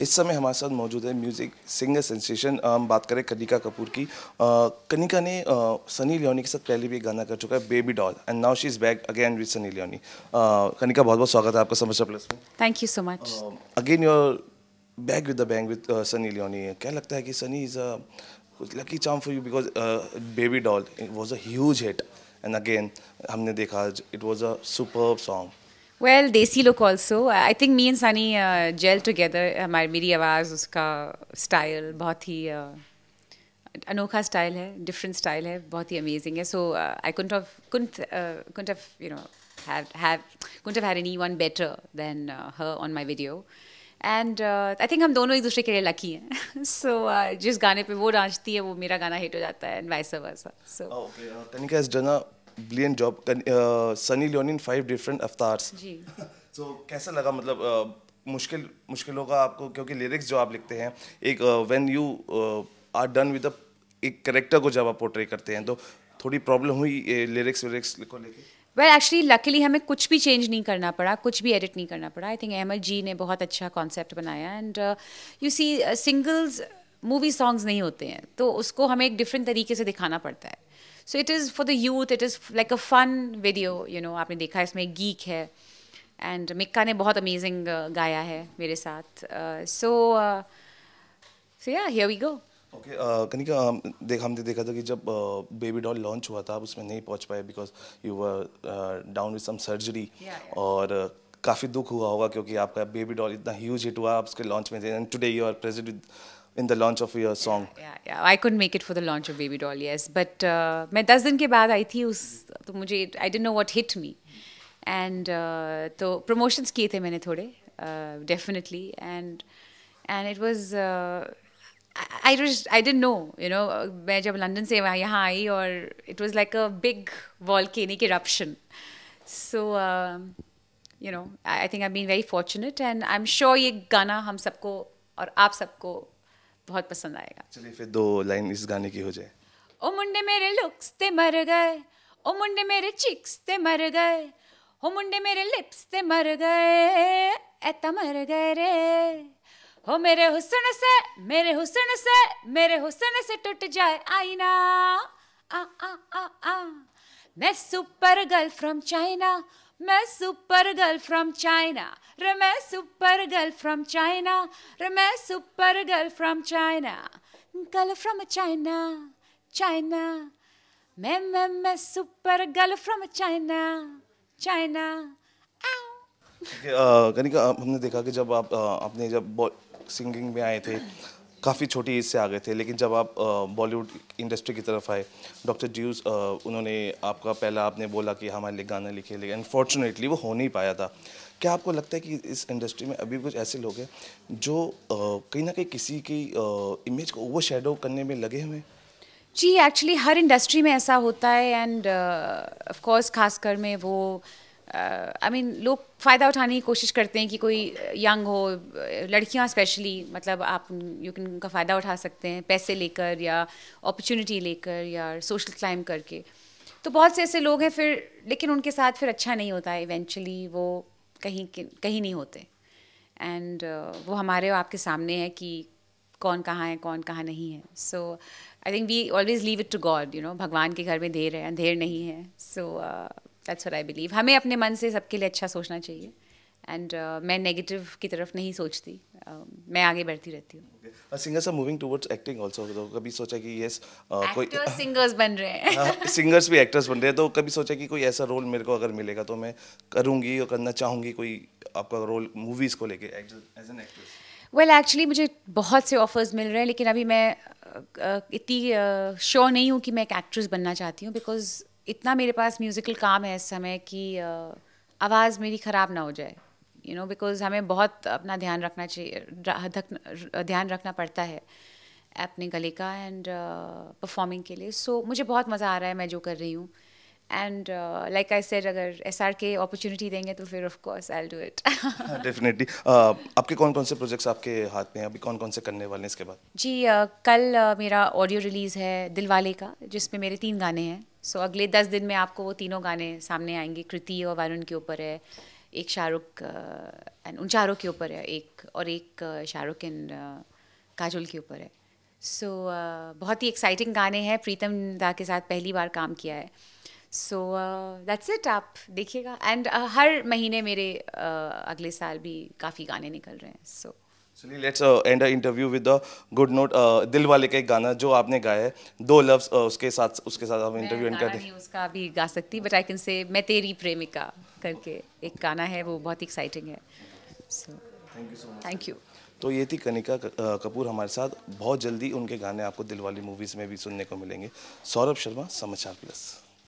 इस समय हमारे साथ मौजूद है म्यूजिक सिंगर सेंसेशन। हम बात करें कनिका कपूर की। कनिका ने सनी लियोनी के साथ पहले भी एक गाना कर चुका है, baby doll, and now she is back again with Sunny Leone. Kanika, बहुत बहुत स्वागत है आपका समस्या प्लस में। Thank you so much. Again you're back with the bang with Sunny Leone. क्या लगता है कि Sunny is a lucky charm for you because baby doll was a huge hit, and again हमने देखा it was a superb song. Well, Desi look also. I think me and Sunny gel together. हमारी मेरी आवाज़ उसका style बहुत ही अनोखा style है, different style है, बहुत ही अमेजिंग है. So I couldn't have couldn't have had anyone better than her on my video. And I think हम दोनों एक दूसरे के लिए लकी हैं. So जिस गाने पे वो नाचती है वो मेरा गाना हिट हो जाता है, and vice versa. So Okay, Kanika has done a brilliant job. Sunny Leone in 5 different avatars. Ji. So कैसा लगा, मतलब मुश्किल होगा आपको, क्योंकि लिरिक्स जो आप लिखते हैं, एक when you are done with एक करेक्टर को जब आप पोर्ट्रे करते हैं, तो थोड़ी प्रॉब्लम हुई लिरिक्स को लेके? वेल एक्चुअली लकीली हमें कुछ भी चेंज नहीं करना पड़ा, कुछ भी एडिट नहीं करना पड़ा. आई थिंक अहमद जी ने बहुत अच्छा कॉन्सेप्ट बनाया. And you see singles movie songs नहीं होते हैं, तो उसको हमें एक डिफरेंट तरीके से दिखाना पड़ता है. So it is for the youth, it is like a fun video. You know, आपने देखा इसमें गीक है, एंड मिक्का ने बहुत अमेजिंग गाया है मेरे साथ. So yeah here we go. Okay, Kanika, हमने देखा था कि जब बेबी डॉल लॉन्च हुआ था आप उसमें नहीं पहुंच पाए because you were down with some surgery. और काफ़ी दुख हुआ होगा क्योंकि आपका बेबी डॉल इतना ह्यूज हिट हुआ, आप उसके लॉन्च में थे, and today you are present in the launch of your song. I couldn't make it for the launch of baby doll, yes, but मैं 10 दिन के बाद आई थी तो मुझे I didn't know what hit me. And तो प्रमोशंस किए थे मैंने थोड़े, definitely. And it was I didn't know, you know. मैं जब लंदन से यहाँ आई और it was like a big volcanic eruption. So, you know, I think I've been very fortunate, and I'm sure ये गाना हम सबको और आप सबको बहुत पसंद आएगा. चलिए फिर 2 लाइन इस गाने की हो जाए. ओ मुंडे मेरे लुक्स ते मर गए, ओ मुंडे मेरे चिक्स ते मर गए, ओ मुंडे मेरे लिप्स ते मर गए, ऐता मर गए रे. हो मेरे हुस्न से, मेरे हुस्न से, मेरे हुस्न से टूट जाए आईना. आ आ आ आ मैं सुपर गर्ल फ्रॉम चाइना, मैं सुपर गर्ल फ्रॉम चाइना रे, मैं सुपर गर्ल फ्रॉम चाइना रे, मैं super girl from China, girl from China, China. मैं super girl from China, China. Kanika, हमने देखा कि जब आपने जब सिंगिंग में आए थे काफ़ी छोटी एज से आ गए थे, लेकिन जब आप बॉलीवुड इंडस्ट्री की तरफ आए, डॉक्टर ड्यूज उन्होंने आपका पहला आपने बोला कि हमारे लिए गाना लिखे, लेकिन अनफॉर्चुनेटली वो हो नहीं पाया था. क्या आपको लगता है कि इस इंडस्ट्री में अभी कुछ ऐसे लोग हैं जो कहीं ना कहीं किसी की इमेज को ओवर शेडो करने में लगे हुए हैं? जी, एक्चुअली हर इंडस्ट्री में ऐसा होता है. एंड ऑफ कोर्स खासकर में वो आई मीन लोग फ़ायदा उठाने की कोशिश करते हैं कि कोई यंग हो, लड़कियां स्पेशली, मतलब आप यू कैन उनका फ़ायदा उठा सकते हैं पैसे लेकर या अपॉर्चुनिटी लेकर या सोशल क्लाइम करके. तो बहुत से ऐसे लोग हैं फिर, लेकिन उनके साथ फिर अच्छा नहीं होता है. इवेंचुअली वो कहीं नहीं होते. एंड वो हमारे और आपके सामने है कि कौन कहाँ है, कौन कहाँ नहीं है. So I think we always leave it to God. You know, भगवान के घर में देर है, अंधेर नहीं है. So that's what I believe. हमें अपने मन से सबके लिए अच्छा सोचना चाहिए. एंड मैं नेगेटिव की तरफ नहीं सोचती, मैं आगे बढ़ती रहती हूँ. Singers are moving towards acting also, तो कभी सोचा कि यस कोई एक्टर्स सिंगर्स बन रहे हैं. सिंगर्स भी एक्टर्स बन रहे हैं, तो कभी सोचा कि कोई ऐसा रोल मेरे को अगर मिलेगा तो मैं करूंगी और करना चाहूंगी, कोई आपका रोल मूवीज को लेके as an actress? Well actually मुझे बहुत से ऑफर्स मिल रहे हैं, लेकिन अभी मैं इतनी श्योर नहीं हूँ कि मैं एक एक्ट्रेस बनना चाहती हूँ. बिकॉज इतना मेरे पास म्यूज़िकल काम है इस समय कि आवाज़ मेरी ख़राब ना हो जाए. यू नो, बिकॉज हमें बहुत अपना ध्यान रखना चाहिए, ध्यान रखना पड़ता है अपने गले का एंड परफॉर्मिंग के लिए. सो मुझे बहुत मज़ा आ रहा है मैं जो कर रही हूँ. एंड लाइक आई सेड, अगर SRK अपॉर्चुनिटी देंगे तो फिर of course I will do it. Definitely. आपके कौन कौन से प्रोजेक्ट्स आपके हाथ में हैं अभी, कौन कौन से करने वाले हैं इसके बाद? जी, कल मेरा ऑडियो रिलीज़ है दिलवाले का, जिसमें मेरे 3 गाने हैं. सो अगले 10 दिन में आपको वो तीनों गाने सामने आएंगे. कृति और वरुण के ऊपर है, एक शाहरुख एंड उन चारों के ऊपर है, एक शाहरुख एंड काजोल के ऊपर है. सो बहुत ही एक्साइटिंग गाने हैं. प्रीतम दा के साथ पहली बार काम किया है. सो दैट्स इट, आप देखिएगा. एंड हर महीने मेरे अगले साल भी काफ़ी गाने निकल रहे हैं. सो चलिए let's end a interview with the good note. दिल वाले का एक गाना जो आपने गाया है, दो लफ्ज उसके साथ हम इंटरव्यू एंड गाना कर नहीं उसका भी गा सकती, बट आई कैन से मैं तेरी प्रेमिका करके एक गाना है, वो बहुत एक्साइटिंग है. So thank you so much. Thank you. तो ये थी कनिका कपूर हमारे साथ. बहुत जल्दी उनके गाने आपको दिलवाली मूवीज़ में भी सुनने को मिलेंगे. सौरभ शर्मा, समाचार प्लस.